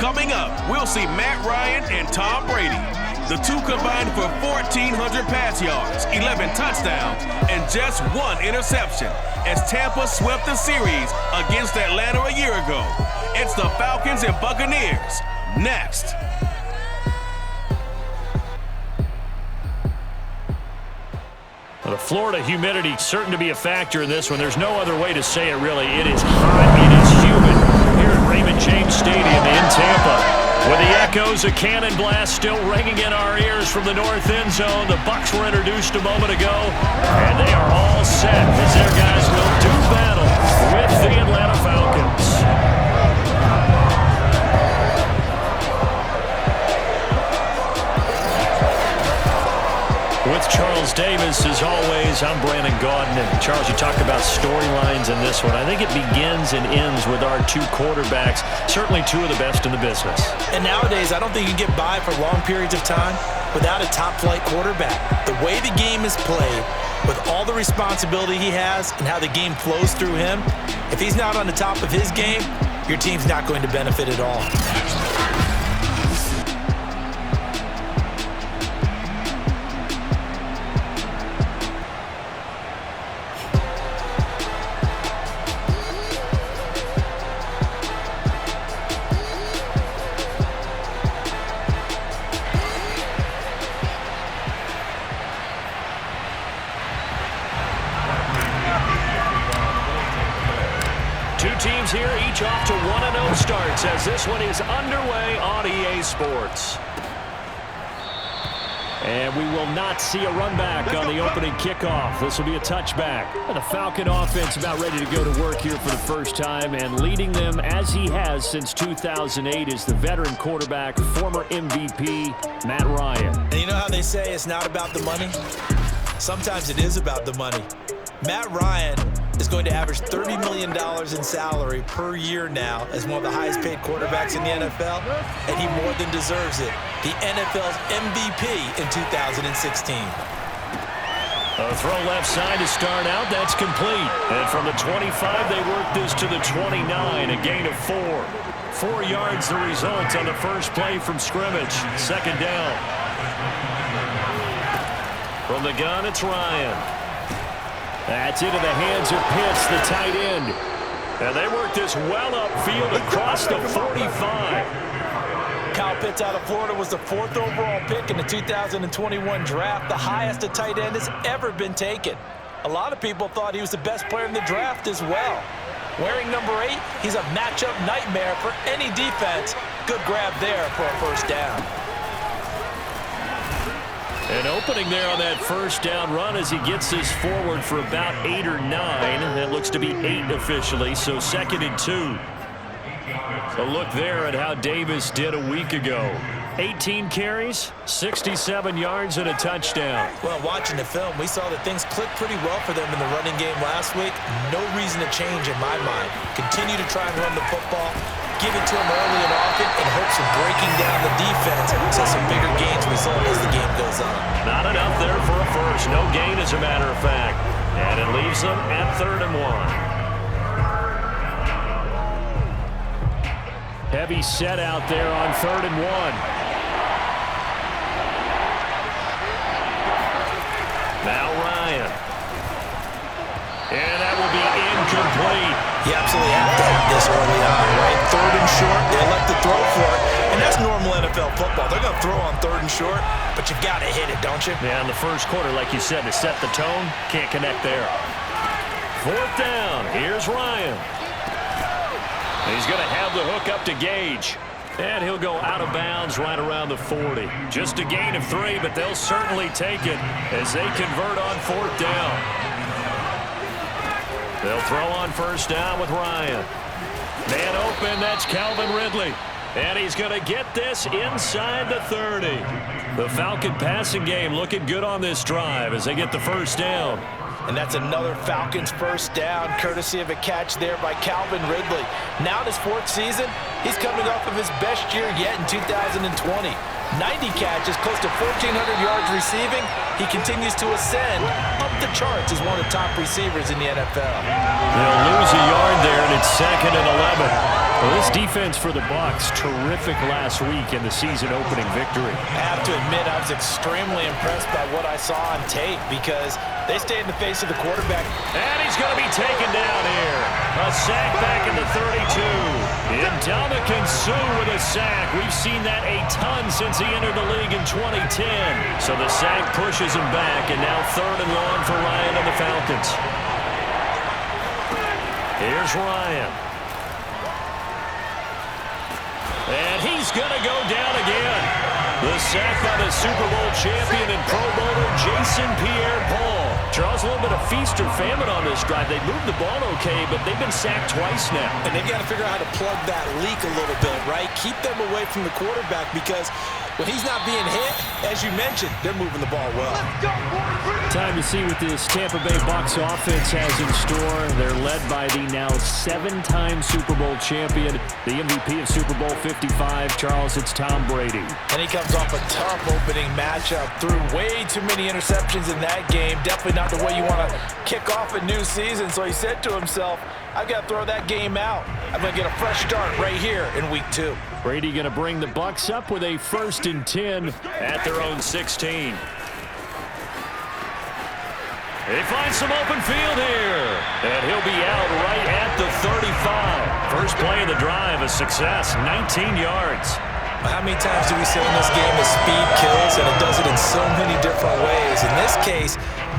Coming up, we'll see Matt Ryan and Tom Brady. The two combined for 1,400 pass yards, 11 touchdowns, and just one interception as Tampa swept the series against Atlanta a year ago. It's the Falcons and Buccaneers. Next. The Florida humidity certain to be a factor in this one. There's no other way to say it, really. It is hot. It is humid here at Raymond James Stadium in Tampa. With the echoes of cannon blast still ringing in our ears from the north end zone, the Bucs were introduced a moment ago, and they are all set as their guys will do battle with the Atlanta Falcons. With Charles Davis, as always, I'm Brandon Gaudin. And Charles, you talked about storylines in this one. I think it begins and ends with our two quarterbacks, certainly two of the best in the business. And nowadays, I don't think you can get by for long periods of time without a top-flight quarterback. The way the game is played, with all the responsibility he has and how the game flows through him, if he's not on the top of his game, your team's not going to benefit at all. Teams here, each off to 1-0 starts as this one is underway on EA Sports. And we will not see a run back on the opening kickoff. This will be a touchback. And the Falcon offense about ready to go to work here for the first time, and leading them as he has since 2008 is the veteran quarterback, former MVP, Matt Ryan. And you know how they say it's not about the money? Sometimes it is about the money. Matt Ryan is going to average $30 million in salary per year now as one of the highest paid quarterbacks in the NFL, and he more than deserves it. The NFL's MVP in 2016. A throw left side to start out. That's complete. And from the 25, they work this to the 29, a gain of 4. 4 yards the result on the first play from scrimmage. Second down. From the gun, it's Ryan. That's into the hands of Pitts, the tight end. And they work this well upfield across the 45. Kyle Pitts out of Florida was the 4th overall pick in the 2021 draft, the highest a tight end has ever been taken. A lot of people thought he was the best player in the draft as well. Wearing number 8, he's a matchup nightmare for any defense. Good grab there for a first down. An opening there on that first down run as he gets this forward for about 8 or 9. That looks to be 8 officially, so 2nd and 2. A look there at how Davis did a week ago. 18 carries, 67 yards, and a touchdown. Well, watching the film, we saw that things clicked pretty well for them in the running game last week. No reason to change in my mind. Continue to try and run the football. Give it to him early and often in hopes of breaking down the defense so some bigger gains result as the game goes on. Not enough there for a first. No gain, as a matter of fact. And it leaves them at 3rd and 1. Heavy set out there on 3rd and 1. Now Ryan. And that will be incomplete. You absolutely have to have this early on, right? 3rd and short, they elect to throw for it. And that's normal NFL football. They're going to throw on 3rd and short, but you've got to hit it, don't you? Yeah, in the first quarter, like you said, to set the tone, can't connect there. 4th down, here's Ryan. He's going to have the hook up to Gage. And he'll go out of bounds right around the 40. Just a gain of 3, but they'll certainly take it as they convert on 4th down. They'll throw on first down with Ryan. Man open, that's Calvin Ridley. And he's going to get this inside the 30. The Falcon passing game looking good on this drive as they get the first down. And that's another Falcons first down, courtesy of a catch there by Calvin Ridley. Now in his 4th season, he's coming off of his best year yet in 2020. 90 catches, close to 1,400 yards receiving. He continues to ascend up the charts as one of the top receivers in the NFL. They'll lose a yard there, and it's 2nd and 11. Well, this defense for the Bucs, terrific last week in the season-opening victory. I have to admit, I was extremely impressed by what I saw on tape because they stayed in the face of the quarterback. And he's going to be taken down here. A sack back in the 32. Ndamukong Suh with a sack. We've seen that a ton since he entered the league in 2010. So the sack pushes him back, and now 3rd and long for Ryan and the Falcons. Here's Ryan. And he's going to go down again. The sack by the Super Bowl champion and Pro Bowler Jason Pierre-Paul. Charles, a little bit of feast or famine on this drive. They moved the ball okay, but they've been sacked twice now. And they've got to figure out how to plug that leak a little bit, right? Keep them away from the quarterback because when he's not being hit, as you mentioned, they're moving the ball well. Time to see what this Tampa Bay Bucs offense has in store. They're led by the now 7-time Super Bowl champion, the MVP of Super Bowl 55. Charles, it's Tom Brady. And he comes off a tough opening matchup. Threw way too many interceptions in that game. Definitely not the way you want to kick off a new season. So he said to himself, I've got to throw that game out. I'm going to get a fresh start right here in Week 2. Brady going to bring the Bucs up with a 1st and 10 at their own 16. He finds some open field here, and he'll be out right at the 35. First play of the drive, a success, 19 yards. How many times do we say in this game that speed kills, and it does it in so many different ways? In this case,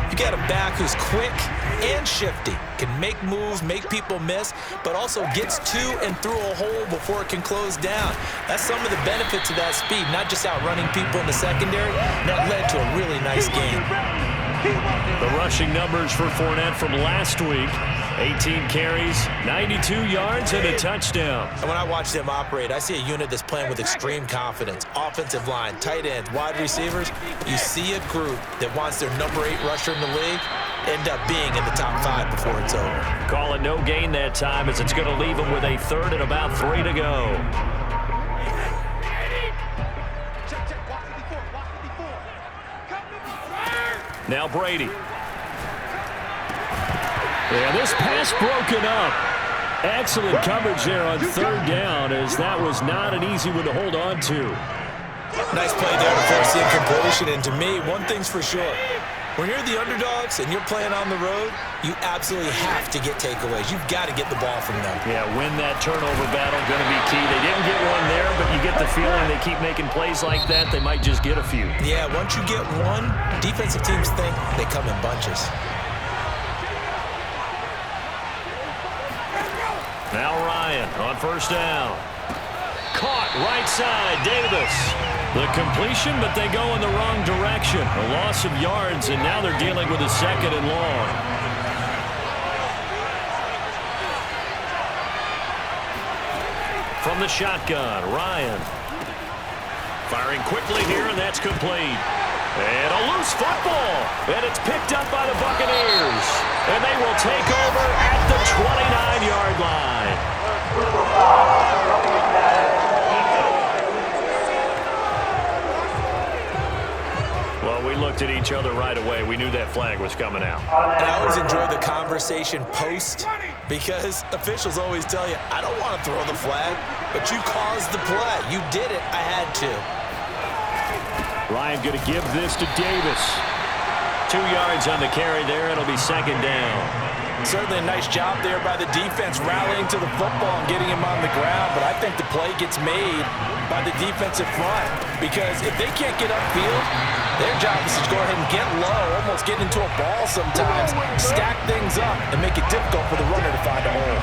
you got a back who's quick and shifty, can make moves, make people miss, but also gets to and through a hole before it can close down. That's some of the benefits of that speed, not just outrunning people in the secondary. That led to a really nice game. The rushing numbers for Fournette from last week, 18 carries, 92 yards, and a touchdown. And when I watch them operate, I see a unit that's playing with extreme confidence. Offensive line, tight ends, wide receivers. You see a group that wants their number 8 rusher in the league end up being in the top 5 before it's over. Call it no gain that time as it's going to leave them with a 3rd and about 3 to go. Now Brady. Yeah, this pass broken up. Excellent coverage there on 3rd down, as that was not an easy one to hold on to. Nice play there to force the incompletion, and to me, one thing's for sure. When you're the underdogs and you're playing on the road, you absolutely have to get takeaways. You've got to get the ball from them. Yeah, win that turnover battle, going to be key. They didn't get one there, but you get the feeling they keep making plays like that, they might just get a few. Yeah, once you get one, defensive teams think they come in bunches. Now Ryan on 1st down. Caught right side, Davis. The completion, but they go in the wrong direction. A loss of yards, and now they're dealing with a 2nd and long. From the shotgun, Ryan. Firing quickly here, and that's complete. And a loose football. And it's picked up by the Buccaneers. And they will take over at the 29-yard line. Well, we looked at each other right away. We knew that flag was coming out. And I always enjoy the conversation post because officials always tell you, I don't want to throw the flag, but you caused the play. You did it. I had to. Ryan going to give this to Davis. 2 yards on the carry there. It'll be 2nd down. Certainly a nice job there by the defense rallying to the football and getting him on the ground, but I think the play gets made by the defensive front because if they can't get upfield, their job is to go ahead and get low, almost get into a ball sometimes, stack things up, and make it difficult for the runner to find a hole.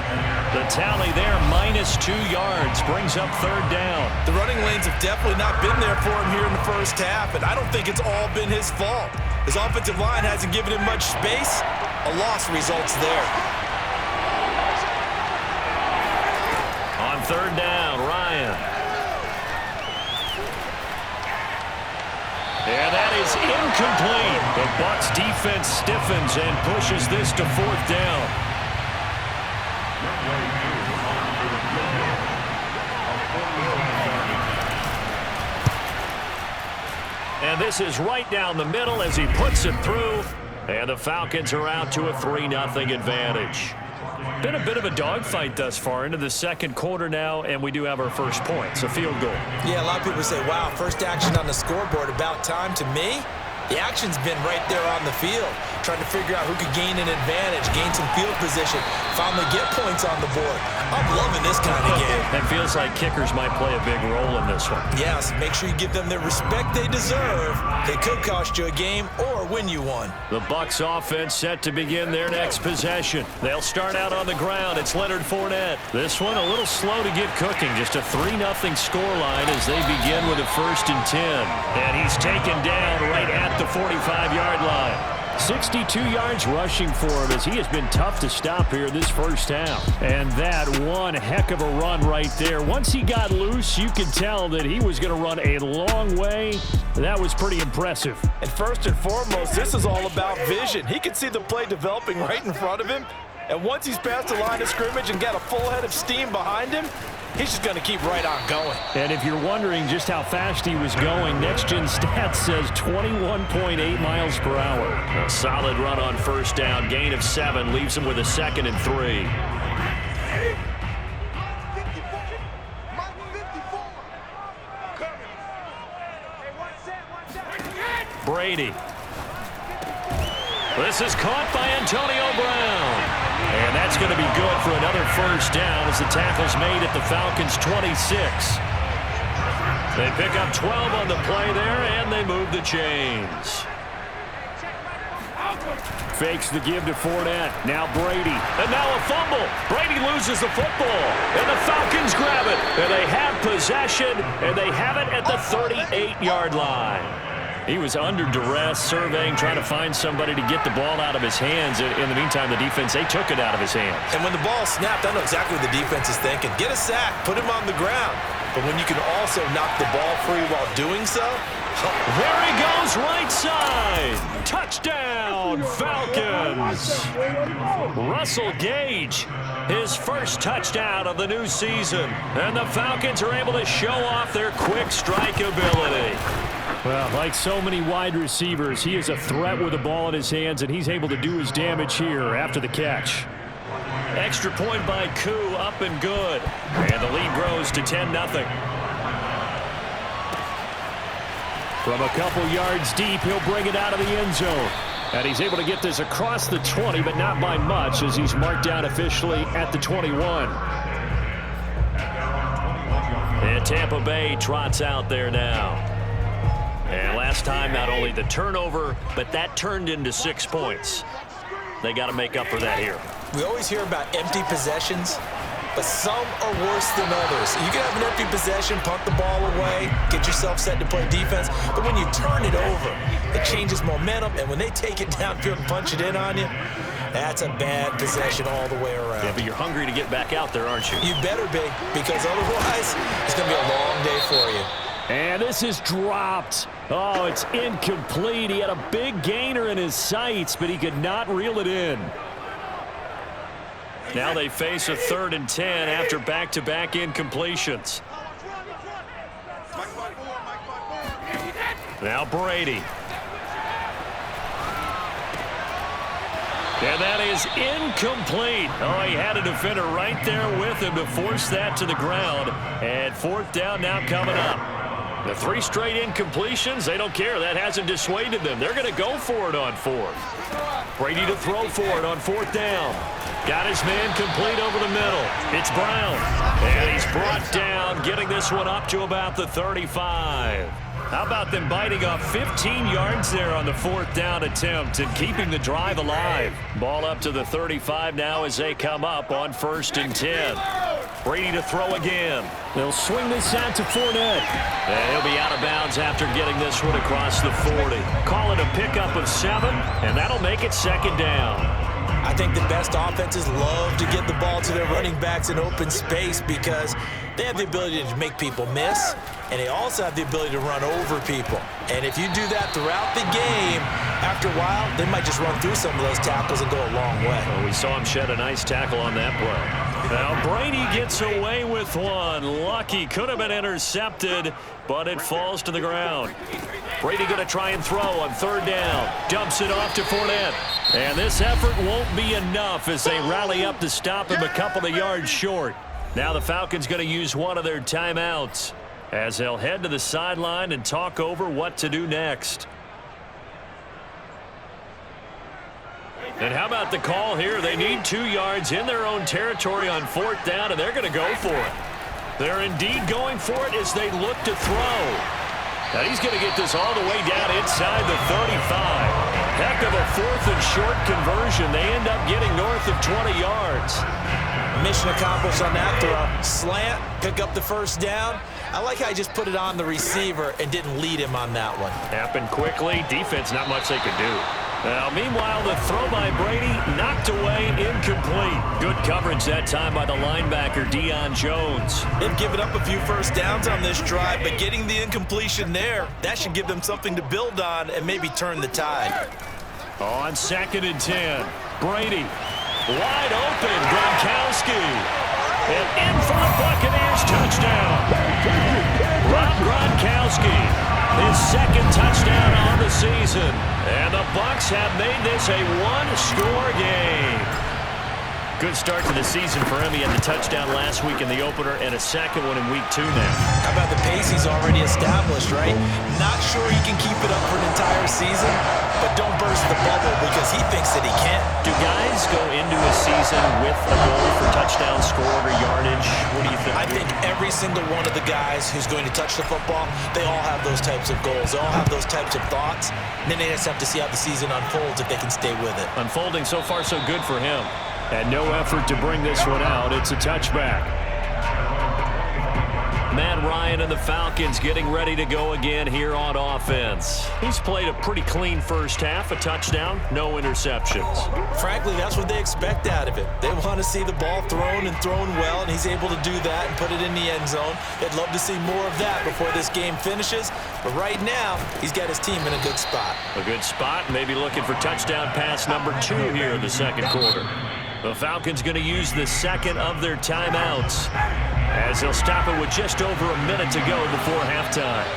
The tally there, -2 yards, brings up 3rd down. The running lanes have definitely not been there for him here in the first half, and I don't think it's all been his fault. His offensive line hasn't given him much space. A loss results there. On 3rd down, Ryan. And that is incomplete. The Bucs defense stiffens and pushes this to 4th down. And this is right down the middle as he puts it through. And the Falcons are out to a 3-0 advantage. Been a bit of a dogfight thus far into the second quarter now, and we do have our first points, a field goal. Yeah, a lot of people say, wow, first action on the scoreboard, about time. To me, the action's been right there on the field, trying to figure out who could gain an advantage, gain some field position, finally get points on the board. I'm loving this kind of game. It feels like kickers might play a big role in this one. Yes, make sure you give them the respect they deserve. They could cost you a game or win you one. The Bucs offense set to begin their next possession. They'll start out on the ground. It's Leonard Fournette. This one a little slow to get cooking. Just a 3-0 scoreline as they begin with a 1st and 10. And he's taken down right at the 45-yard line. 62 yards rushing for him as he has been tough to stop here this first half. And that one heck of a run right there. Once he got loose, you could tell that he was going to run a long way. That was pretty impressive. And first and foremost, this is all about vision. He can see the play developing right in front of him. And once he's past the line of scrimmage and got a full head of steam behind him, he's just going to keep right on going. And if you're wondering just how fast he was going, Next Gen Stats says 21.8 miles per hour. A solid run on first down. Gain of 7 leaves him with a 2nd and 3. Brady. This is caught by Antonio Brown. And that's going to be good for another first down as the tackle's made at the Falcons' 26. They pick up 12 on the play there, and they move the chains. Fakes the give to Fournette. Now Brady. And now a fumble. Brady loses the football. And the Falcons grab it. And they have possession, and they have it at the 38-yard line. He was under duress, surveying, trying to find somebody to get the ball out of his hands. In the meantime, the defense, they took it out of his hands. And when the ball snapped, I know exactly what the defense is thinking. Get a sack, put him on the ground. But when you can also knock the ball free while doing so, there he goes, right side. Touchdown, Falcons. Russell Gage, his first touchdown of the new season. And the Falcons are able to show off their quick strike ability. Well, like so many wide receivers, he is a threat with the ball in his hands, and he's able to do his damage here after the catch. Extra point by Koo, up and good. And the lead grows to 10-0. From a couple yards deep, he'll bring it out of the end zone. And he's able to get this across the 20, but not by much, as he's marked down officially at the 21. And Tampa Bay trots out there now. And last time, not only the turnover, but that turned into 6 points. They got to make up for that here. We always hear about empty possessions, but some are worse than others. You can have an empty possession, punt the ball away, get yourself set to play defense, but when you turn it over, it changes momentum, and when they take it downfield and punch it in on you, that's a bad possession all the way around. Yeah, but you're hungry to get back out there, aren't you? You better be, because otherwise, it's going to be a long day for you. And this is dropped. Oh, it's incomplete. He had a big gainer in his sights, but he could not reel it in. Now they face a 3rd and 10 after back-to-back incompletions. Now Brady. And that is incomplete. Oh, he had a defender right there with him to force that to the ground. And 4th down now coming up. The 3 straight incompletions, they don't care. That hasn't dissuaded them. They're going to go for it on 4th. Brady to throw for it on 4th down. Got his man complete over the middle. It's Brown. And he's brought down, getting this one up to about the 35. How about them biting off 15 yards there on the 4th down attempt and keeping the drive alive? Ball up to the 35 now as they come up on 1st and 10. Brady to throw again. They'll swing this out to Fournette. And he'll be out of bounds after getting this one across the 40. Call it a pickup of 7, and that'll make it 2nd down. I think the best offenses love to get the ball to their running backs in open space because they have the ability to make people miss and they also have the ability to run over people. And if you do that throughout the game, after a while, they might just run through some of those tackles and go a long way. Well, we saw him shed a nice tackle on that play. Now Brady gets away with one. Lucky, could have been intercepted, but it falls to the ground. Brady going to try and throw on third down. Dumps it off to Fournette. And this effort won't be enough as they rally up to stop him a couple of yards short. Now the Falcons going to use one of their timeouts as they'll head to the sideline and talk over what to do next. And how about the call here? They need 2 yards in their own territory on fourth down, and they're going to go for it. They're indeed going for it as they look to throw. Now he's going to get this all the way down inside the 35. Heck of a fourth and short conversion. They end up getting north of 20 yards. Mission accomplished on that throw. Slant, pick up the first down. I like how he just put it on the receiver and didn't lead him on that one. Happened quickly. Defense, not much they could do. Now, meanwhile, the throw by Brady knocked away, incomplete. Good coverage that time by the linebacker, Deion Jones. They've given up a few first downs on this drive, but getting the incompletion there, that should give them something to build on and maybe turn the tide. On 2nd and 10, Brady. Wide open, Gronkowski. And in for the Buccaneers touchdown. Rob Gronkowski, his 2nd touchdown on the season. And the Bucs have made this a one-score game. Good start to the season for him. He had the touchdown last week in the opener and a second one in Week 2 now. How about the pace he's already established, right? Not sure he can keep it up for an entire season, but don't burst the bubble because he thinks that he can. Do guys go into a season with a goal for touchdown scored or yardage? What do you think? I think every single one of the guys who's going to touch the football, they all have those types of goals. They all have those types of thoughts. And then they just have to see how the season unfolds if they can stay with it. Unfolding so far so good for him. And no effort to bring this one out. It's a touchback. Matt Ryan and the Falcons getting ready to go again here on offense. He's played a pretty clean first half, a touchdown, no interceptions. Frankly, that's what they expect out of it. They want to see the ball thrown and thrown well, and he's able to do that and put it in the end zone. They'd love to see more of that before this game finishes, but right now, he's got his team in a good spot. A good spot, maybe looking for touchdown pass number 2 here in the second quarter. The Falcons going to use the second of their timeouts as they'll stop it with just over a minute to go before halftime.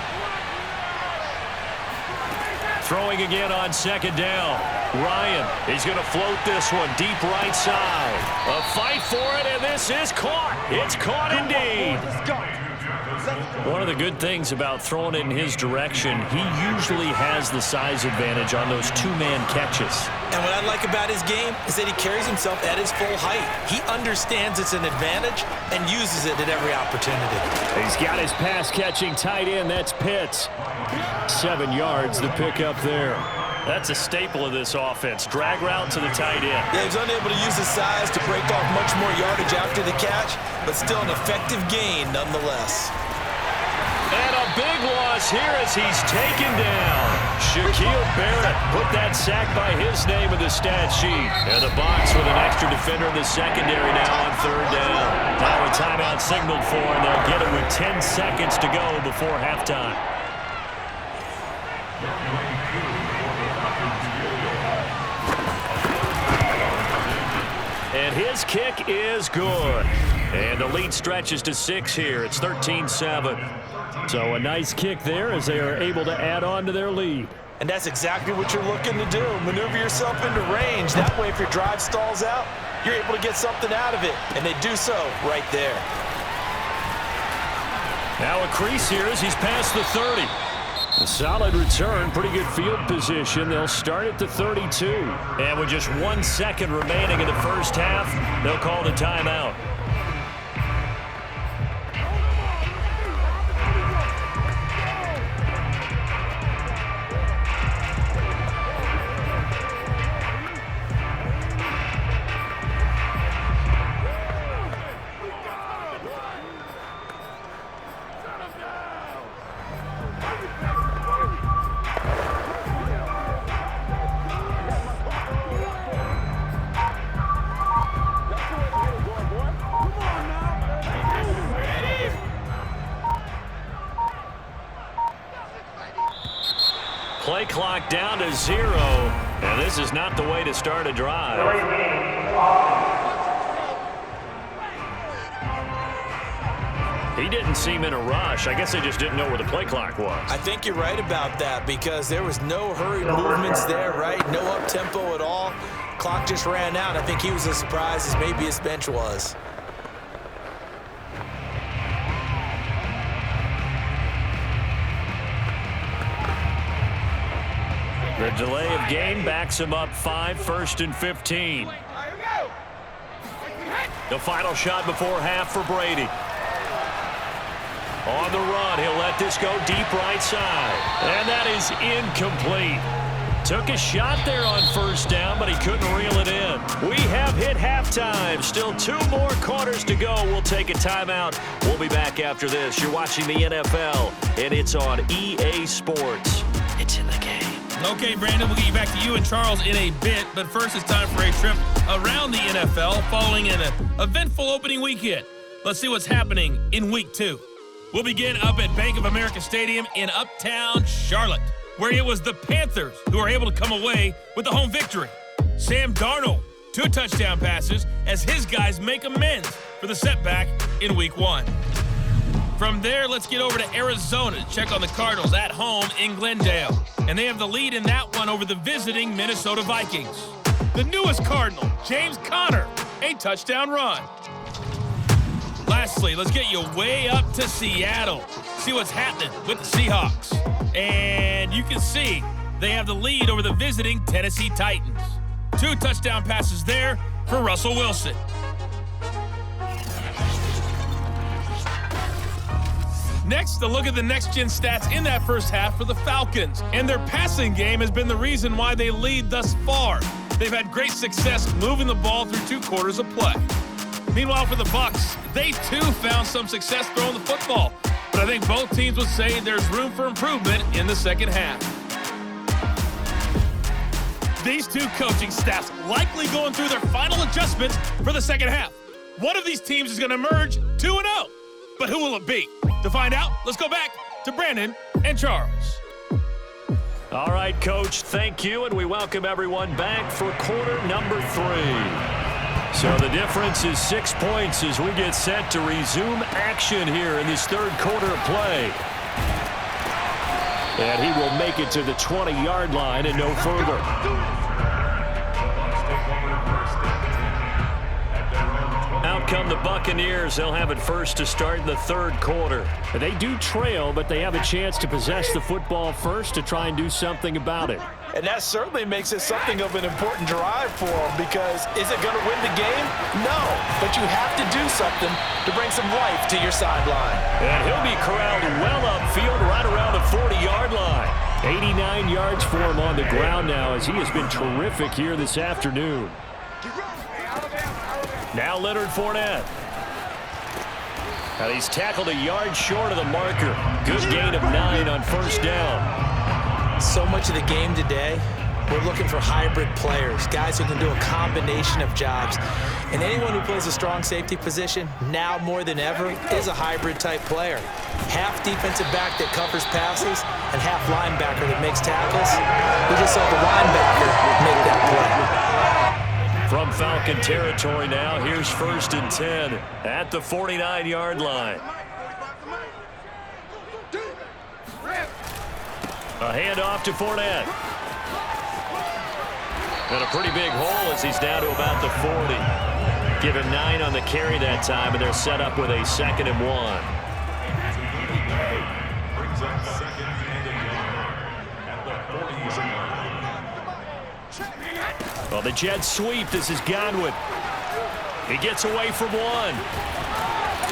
Throwing again on second down. Ryan, he's going to float this one deep right side. A fight for it, and this is caught. It's caught indeed. One of the good things about throwing it in his direction, he usually has the size advantage on those two-man catches. And what I like about his game is that he carries himself at his full height. He understands it's an advantage and uses it at every opportunity. He's got his pass-catching tight end. That's Pitts. 7 yards, the pickup there. That's a staple of this offense. Drag route to the tight end. Yeah, he's unable to use his size to break off much more yardage after the catch, but still an effective gain nonetheless. And a big loss here as he's taken down. Shaquille Barrett put that sack by his name in the stat sheet. And the Bucs with an extra defender in the secondary now on third down. Now a timeout signaled for, and they'll get it with 10 seconds to go before halftime. And his kick is good. And the lead stretches to 6 here. It's 13-7. So a nice kick there as they are able to add on to their lead. And that's exactly what you're looking to do. Maneuver yourself into range. That way, if your drive stalls out, you're able to get something out of it. And they do so right there. Now a crease here as he's past the 30. A solid return, pretty good field position. They'll start at the 32. And with just 1 second remaining in the first half, they'll call the timeout. play clock down to 0. And this is not the way to start a drive. He didn't seem in a rush. I guess they just didn't know where the play clock was. I think you're right about that because there was no hurried movements there, right? No up-tempo at all. Clock just ran out. I think he was as surprised as maybe his bench was. The delay of game backs him up 5, 1st and 15. The final shot before half for Brady. On the run, he'll let this go deep right side. And that is incomplete. Took a shot there on 1st down, but he couldn't reel it in. We have hit halftime. Still 2 more quarters to go. We'll take a timeout. We'll be back after this. You're watching the NFL, and it's on EA Sports. It's in the game. Okay, Brandon, we'll get you back to you and Charles in a bit, but first it's time for a trip around the NFL following an eventful opening weekend. Let's see what's happening in Week 2. We'll begin up at Bank of America Stadium in Uptown Charlotte, where it was the Panthers who were able to come away with the home victory. Sam Darnold, 2 touchdown passes as his guys make amends for the setback in Week 1. From there, let's get over to Arizona to check on the Cardinals at home in Glendale. And they have the lead in that one over the visiting Minnesota Vikings. The newest Cardinal, James Conner, a touchdown run. Lastly, let's get you way up to Seattle. See what's happening with the Seahawks. And you can see they have the lead over the visiting Tennessee Titans. 2 touchdown passes there for Russell Wilson. Next, a look at the next-gen stats in that first half for the Falcons. And their passing game has been the reason why they lead thus far. They've had great success moving the ball through 2 quarters of play. Meanwhile, for the Bucs, they too found some success throwing the football. But I think both teams would say there's room for improvement in the second half. These 2 coaching staffs likely going through their final adjustments for the second half. One of these teams is going to emerge 2-0. But who will it be? To find out, let's go back to Brandon and Charles. All right, Coach, thank you, and we welcome everyone back for quarter number 3. So the difference is 6 points as we get set to resume action here in this 3rd quarter of play. And he will make it to the 20-yard line and no further. Out come the Buccaneers. They'll have it first to start in the 3rd quarter. They do trail, but they have a chance to possess the football first to try and do something about it. And that certainly makes it something of an important drive for them because is it going to win the game? No, but you have to do something to bring some life to your sideline. And he'll be corralled well upfield right around the 40-yard line. 89 yards for him on the ground now as he has been terrific here this afternoon. Now Leonard Fournette. Now he's tackled a yard short of the marker. Good gain of 9 on 1st down. So much of the game today, we're looking for hybrid players, guys who can do a combination of jobs. And anyone who plays a strong safety position, now more than ever, is a hybrid-type player. Half defensive back that covers passes and half linebacker that makes tackles. We just saw the linebacker make that play. From Falcon territory now, here's 1st and 10 at the 49-yard line. A handoff to Fournette. And a pretty big hole as he's down to about the 40. Give him 9 on the carry that time, and they're set up with a 2nd and 1. Brings up 2nd and 1 at the 40-yard line. Well, the jet sweep. This is Godwin. He gets away from 1.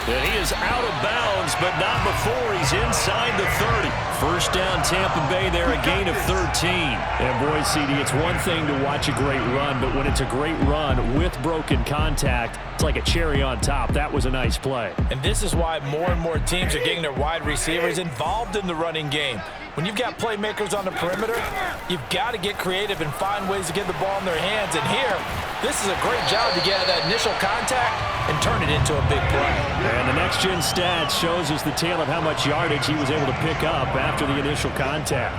And he is out of bounds, but not before he's inside the 30. 1st down, Tampa Bay there, a gain of 13. And boy, CD, it's one thing to watch a great run, but when it's a great run with broken contact, it's like a cherry on top. That was a nice play. And this is why more and more teams are getting their wide receivers involved in the running game. When you've got playmakers on the perimeter, you've got to get creative and find ways to get the ball in their hands. And here, this is a great job to get that initial contact and turn it into a big play. And the next-gen stats shows us the tale of how much yardage he was able to pick up after the initial contact.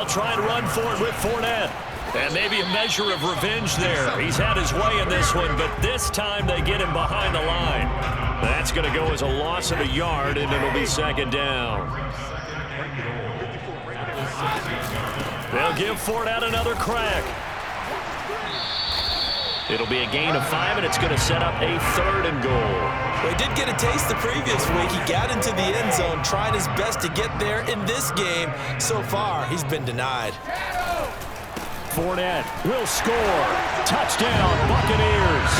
they'll try and run for it with Fournette. And maybe a measure of revenge there. He's had his way in this one, but this time they get him behind the line. That's going to go as a loss of a yard, and it'll be second down. They'll give Fournette another crack. It'll be a gain of 5, and it's going to set up a 3rd and goal. Well, he did get a taste the previous week. He got into the end zone, trying his best to get there in this game. So far, he's been denied. Fournette will score. Touchdown, Buccaneers.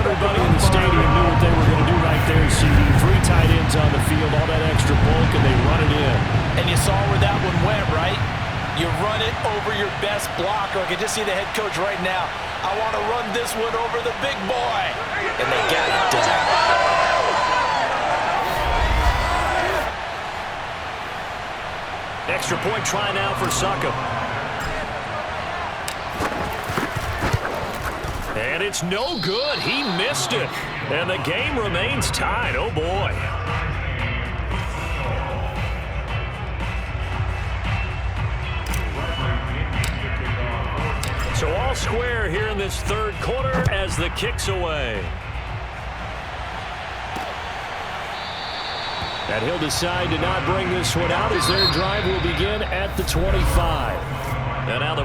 Everybody in the stadium knew what they were going to do right there, CD. 3 tight ends on the field, all that extra bulk, and they run it in. And you saw where that one went, right? You run it over your best blocker. I can just see the head coach right now. I want to run this one over the big boy. And they got it done. Extra point try now for Suckup. And it's no good. He missed it. And the game remains tied. Oh, boy. So all square here in this 3rd quarter as the kick's away. And he'll decide to not bring this one out as their drive will begin at the 25. And now the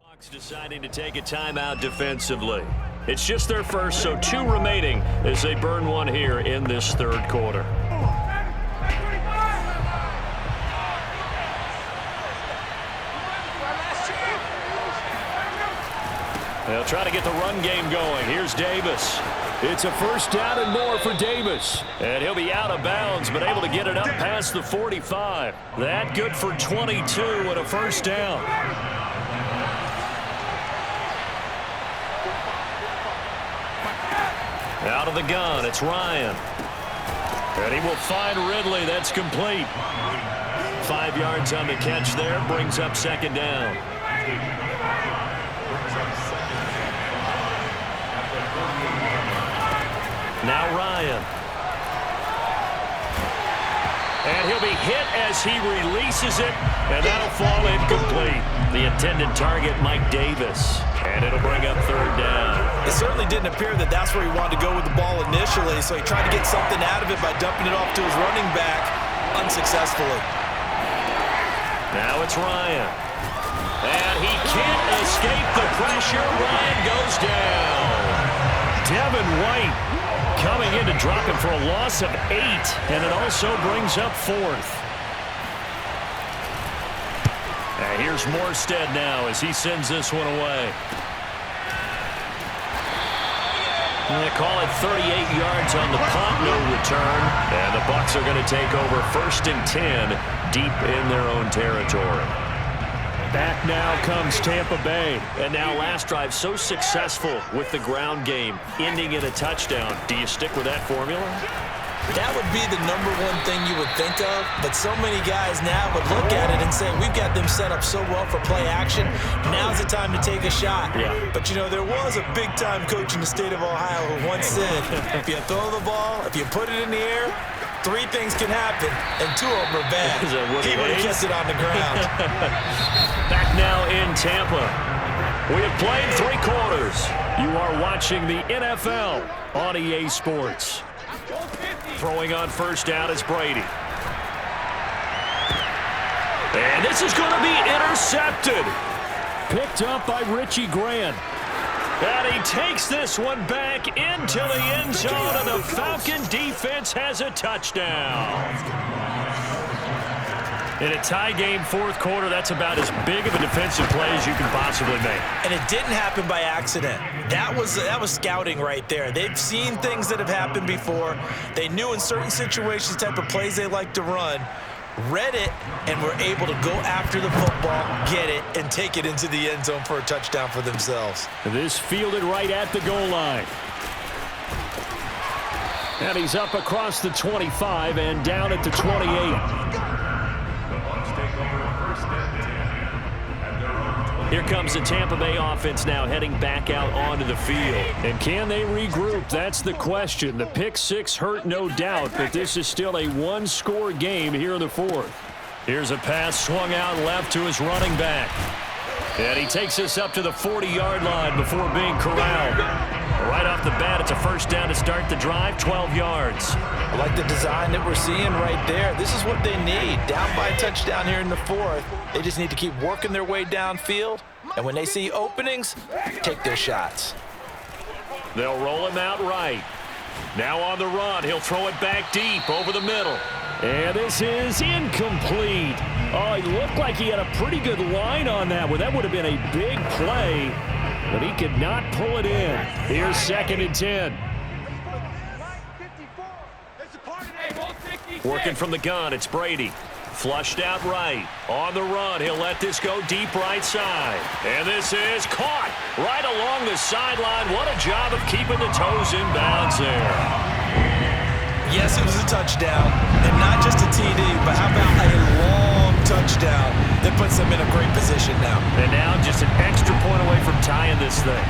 Bucs deciding to take a timeout defensively. It's just their first, so 2 remaining as they burn one here in this 3rd quarter. They'll try to get the run game going. Here's Davis. It's a 1st down and more for Davis. And he'll be out of bounds, but able to get it up past the 45. That good for 22 and a 1st down. Out of the gun, it's Ryan. And he will find Ridley. That's complete. 5 yards on the catch there. Brings up 2nd down. Now Ryan. And he'll be hit as he releases it, and that'll fall incomplete. The intended target, Mike Davis. And it'll bring up 3rd down. It certainly didn't appear that that's where he wanted to go with the ball initially, so he tried to get something out of it by dumping it off to his running back unsuccessfully. Now it's Ryan. And he can't escape the pressure. Ryan goes down. Devin White coming in to drop him for a loss of 8, and it also brings up 4th. And here's Morstead now as he sends this one away. And they call it 38 yards on the punt, no return. And the Bucs are going to take over 1st and 10 deep in their own territory. Back now comes Tampa Bay. And now last drive so successful with the ground game, ending in a touchdown. Do you stick with that formula? That would be the #1 thing you would think of, but so many guys now would look at it and say, we've got them set up so well for play action, now's the time to take a shot. Yeah. But, you know, there was a big-time coach in the state of Ohio who once said, if you throw the ball, if you put it in the air, 3 things can happen, and 2 of them are bad. He would have kept it on the ground. Back now in Tampa. We have played 3 quarters. You are watching the NFL on EA Sports. Throwing on 1st down is Brady. And this is going to be intercepted. Picked up by Richie Grant. And he takes this one back into the end zone, and the Falcon defense has a touchdown. In a tie game, 4th quarter, that's about as big of a defensive play as you can possibly make. And it didn't happen by accident. That was scouting right there. They've seen things that have happened before. They knew in certain situations the type of plays they like to run, read it, and were able to go after the football, get it, and take it into the end zone for a touchdown for themselves. This fielded right at the goal line. And he's up across the 25 and down at the 28. Here comes the Tampa Bay offense now heading back out onto the field. And can they regroup? That's the question. The pick six hurt, no doubt, but this is still a one-score game here in the fourth. Here's a pass swung out left to his running back. And he takes us up to the 40-yard line before being corralled. Right off the bat, it's a first down to start the drive, 12 yards. I like the design that we're seeing right there. This is what they need. Down by a touchdown here in the fourth. They just need to keep working their way downfield. And when they see openings, take their shots. They'll roll him out right. Now on the run, he'll throw it back deep over the middle. And this is incomplete. Oh, he looked like he had a pretty good line on that one. That would have been a big play, but he could not pull it in. Here's 2nd and 10. Working from the gun, it's Brady. Flushed out right. On the run, he'll let this go deep right side. And this is caught right along the sideline. What a job of keeping the toes in bounds there. Yes, it was a touchdown, and not just a TD, but how about a long touchdown that puts them in a great position now. And now just an extra point away from tying this thing.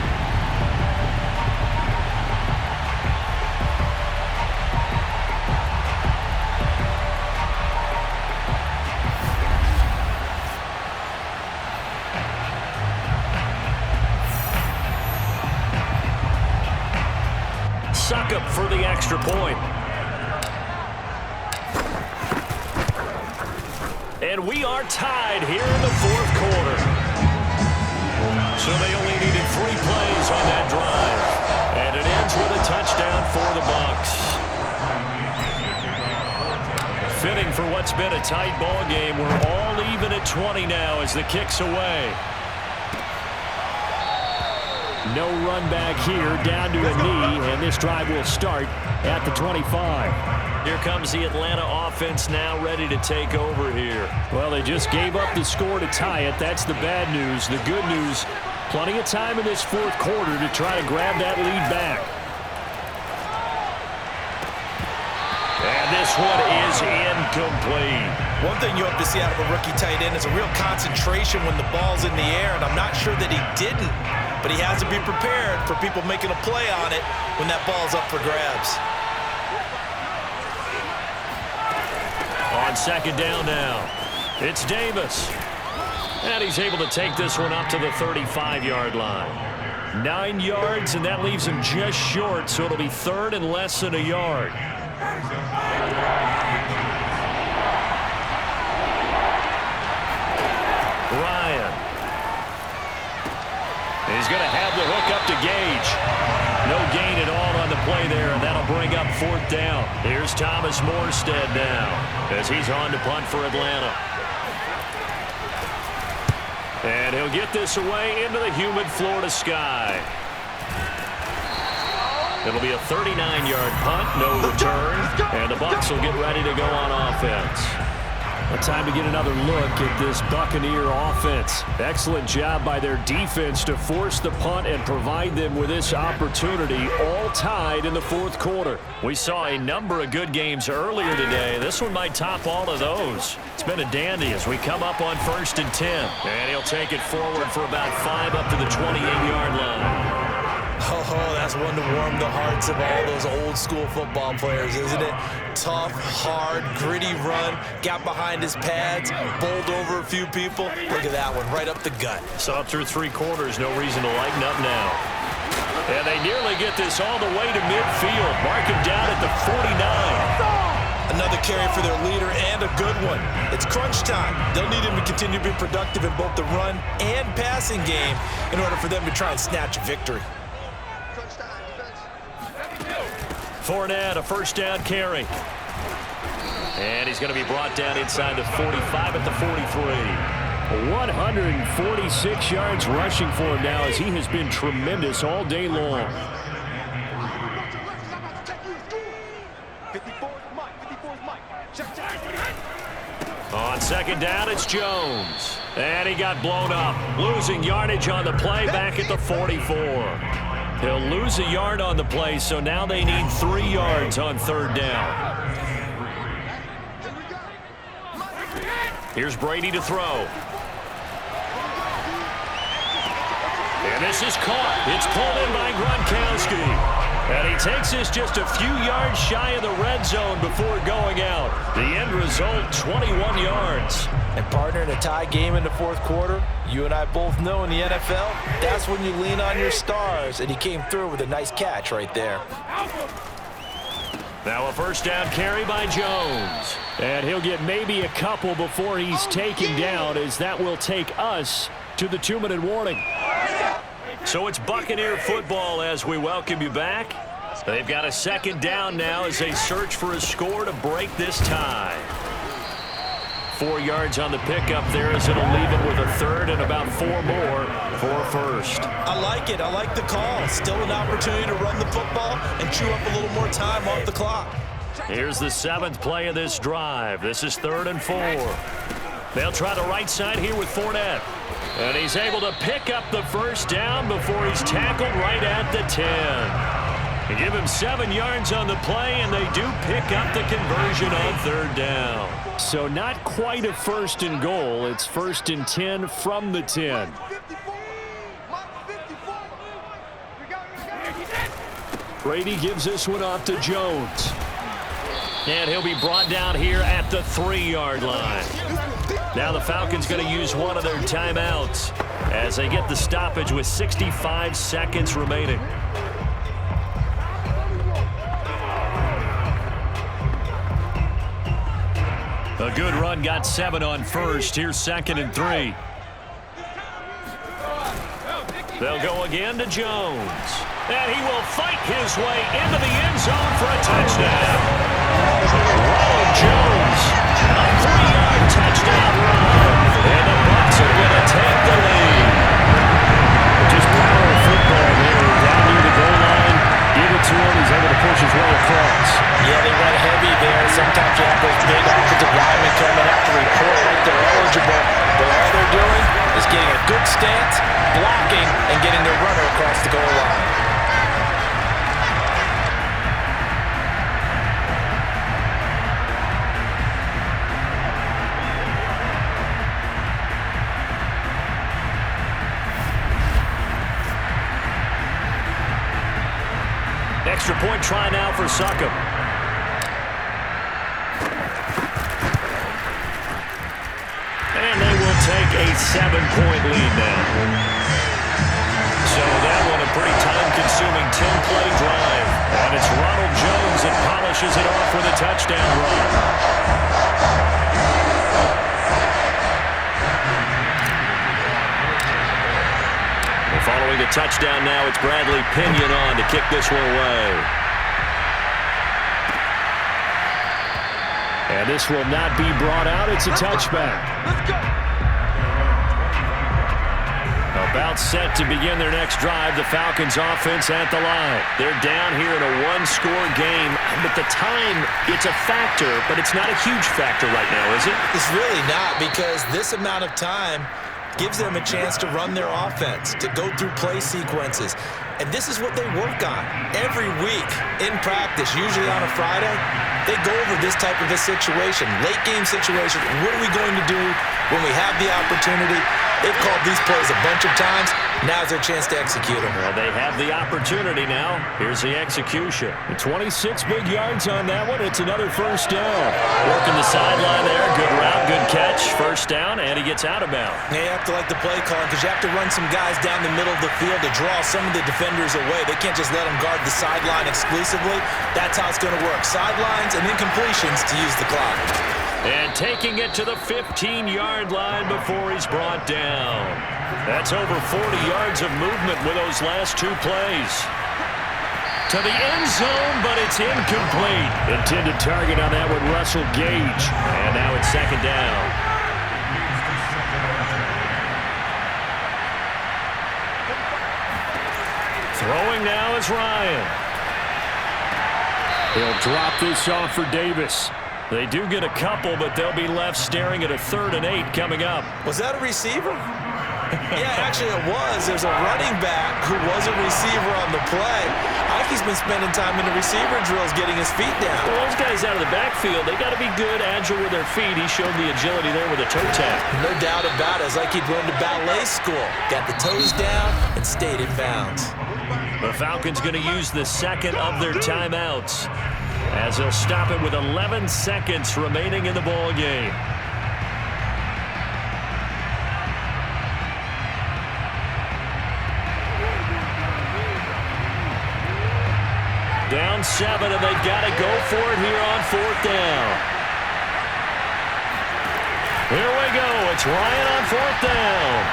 Suck up for the extra point. And we are tied here in the fourth quarter. So they only needed 3 plays on that drive. And it ends with a touchdown for the Bucs. Fitting for what's been a tight ball game. We're all even at 20 now as the kick's away. No run back here, down to a knee, and this drive will start at the 25. Here comes the Atlanta offense now ready to take over here. Well, they just gave up the score to tie it. That's the bad news. The good news, plenty of time in this fourth quarter to try to grab that lead back. And this one is incomplete. One thing you hope to see out of a rookie tight end is a real concentration when the ball's in the air, and I'm not sure that he didn't, but he has to be prepared for people making a play on it when that ball's up for grabs. On 2nd down now, it's Davis. And he's able to take this one up to the 35-yard line. 9 yards, and that leaves him just short, so it'll be 3rd and less than a yard. Ryan. He's going to have the hook up to Gage. No gain at all on the play there, and that'll bring up 4th down. Here's Thomas Morstead now as he's on to punt for Atlanta. And he'll get this away into the humid Florida sky. It'll be a 39-yard punt, no return, and the Bucs will get ready to go on offense. A time to get another look at this Buccaneer offense. Excellent job by their defense to force the punt and provide them with this opportunity, all tied in the fourth quarter. We saw a number of good games earlier today. This one might top all of those. It's been a dandy as we come up on 1st and 10. And he'll take it forward for about 5 up to the 28-yard line. Oh, that's one to warm the hearts of all those old-school football players, isn't it? Tough, hard, gritty run, got behind his pads, bowled over a few people. Look at that one, right up the gut. Saw it through 3 quarters, no reason to lighten up now. And they nearly get this all the way to midfield. Mark him down at the 49. Another carry for their leader and a good one. It's crunch time. They'll need him to continue to be productive in both the run and passing game in order for them to try and snatch a victory. Fournette, a 1st down carry. And he's going to be brought down inside the 45 at the 43. 146 yards rushing for him now as he has been tremendous all day long. On 2nd down, it's Jones. And he got blown up, losing yardage on the play back at the 44. He'll lose a yard on the play, so now they need 3 yards on 3rd down. Here's Brady to throw. And this is caught. It's pulled in by Gronkowski. And he takes this just a few yards shy of the red zone before going out. The end result, 21 yards. And partner, in a tie game in the fourth quarter, you and I both know in the NFL, that's when you lean on your stars. And he came through with a nice catch right there. Now a first down carry by Jones. And he'll get maybe a couple before he's taken down, as that will take us to the 2-minute warning. So it's Buccaneer football as we welcome you back. They've got a second down now as they search for a score to break this tie. 4 yards on the pickup there as it'll leave it with a third and about 4 more for a first. I like it. I like the call. Still an opportunity to run the football and chew up a little more time off the clock. Here's the 7th play of this drive. This is 3rd and 4. They'll try the right side here with Fournette. And he's able to pick up the first down before he's tackled right at the 10. They give him 7 yards on the play, and they do pick up the conversion on 3rd down. So not quite a 1st and goal. It's 1st and 10 from the 10. Brady gives this one off to Jones. And he'll be brought down here at the 3-yard line. Now the Falcons going to use one of their timeouts as they get the stoppage with 65 seconds remaining. A good run got 7 on first. Here's 2nd and 3. They'll go again to Jones. And he will fight his way into the end zone for a touchdown. Ronald Jones, a 3-yard touchdown run. And the Bucs are going to take the lead. Just power of football there. Down near the goal line. Give it to him. He's able to push his way across. Yeah, they went heavy there. Sometimes you have those big offensive linemen coming out to report like they're eligible. But all they're doing is getting a good stance, blocking, and getting their runner across the goal line. Extra point try now for Succop. And they will take a 7-point lead now. So that one a pretty time-consuming 10-play drive. And it's Ronald Jones that polishes it off with a touchdown run. Following the touchdown now, it's Bradley Pinion on to kick this one away. And this will not be brought out. It's a touchback. Let's go. About set to begin their next drive, the Falcons offense at the line. They're down here in a one-score game. But the time, it's a factor, but it's not a huge factor right now, is it? It's really not, because this amount of time gives them a chance to run their offense, to go through play sequences. And this is what they work on every week in practice, usually on a Friday. They go over this type of a situation, late game situation. What are we going to do when we have the opportunity? They've called these plays a bunch of times. Now's their chance to execute them. Well, they have the opportunity now. Here's the execution. 26 big yards on that one. It's another first down. Working the sideline there. Good route, good catch. First down, and he gets out of bounds. Yeah, you have to like the play calling, because you have to run some guys down the middle of the field to draw some of the defenders away. They can't just let them guard the sideline exclusively. That's how it's going to work. Sidelines and incompletions to use the clock. And taking it to the 15-yard line before he's brought down. That's over 40 yards of movement with those last two plays. To the end zone, but it's incomplete. Intended target on that one, Russell Gage. And now it's second down. Throwing now is Ryan. He'll drop this off for Davis. They do get a couple, but they'll be left staring at a 3rd and 8 coming up. Was that a receiver? Yeah, actually it was. There's a running back who was a receiver on the play. I think he's been spending time in the receiver drills getting his feet down. Well, those guys out of the backfield, they got to be good, agile with their feet. He showed the agility there with a toe tap. No doubt about it. It's like he'd run to ballet school. Got the toes down and stayed in bounds. The Falcons going to use the second of their timeouts as they'll stop it with 11 seconds remaining in the ball game. Down 7, and they've got to go for it here on 4th down. Here we go. It's Ryan on 4th down.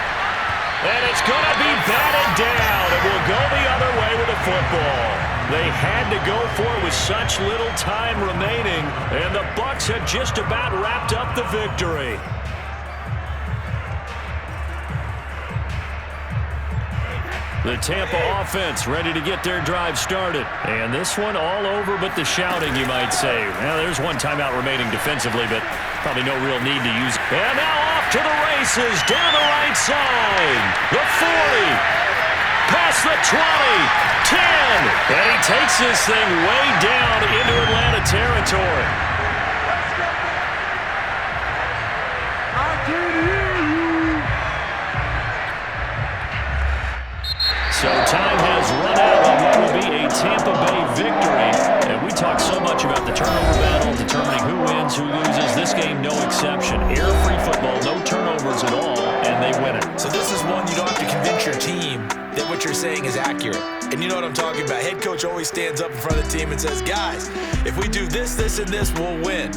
And it's going to be batted down. It will go the other way with the football. They had to go for it with such little time remaining, and the Bucs had just about wrapped up the victory. The Tampa offense ready to get their drive started. And this one all over but the shouting, you might say. Well, there's one timeout remaining defensively, but probably no real need to use it. And now off to the races, down the right side. The 40, past the 20, 10. And he takes this thing way down into Atlanta territory. So time has run out on what will be a Tampa Bay victory. And we talk so much about the turnover battle, determining who wins, who loses. This game, no exception. Error-free football, no turnovers at all, and they win it. So this is one you don't have to convince your team that what you're saying is accurate. And you know what I'm talking about. Head coach always stands up in front of the team and says, guys, if we do this, this, and this, we'll win.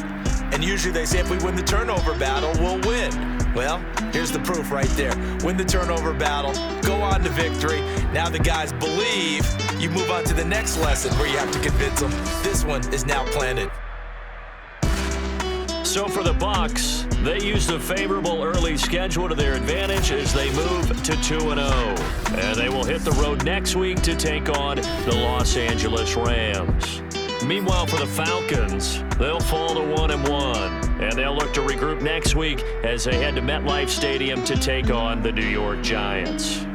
And usually they say if we win the turnover battle, we'll win. Well, here's the proof right there. Win the turnover battle, go on to victory. Now the guys believe. You move on to the next lesson where you have to convince them. This one is now planted. So for the Bucs, they used a favorable early schedule to their advantage as they move to 2-0. And they will hit the road next week to take on the Los Angeles Rams. Meanwhile, for the Falcons, they'll fall to 1-1, and they'll look to regroup next week as they head to MetLife Stadium to take on the New York Giants.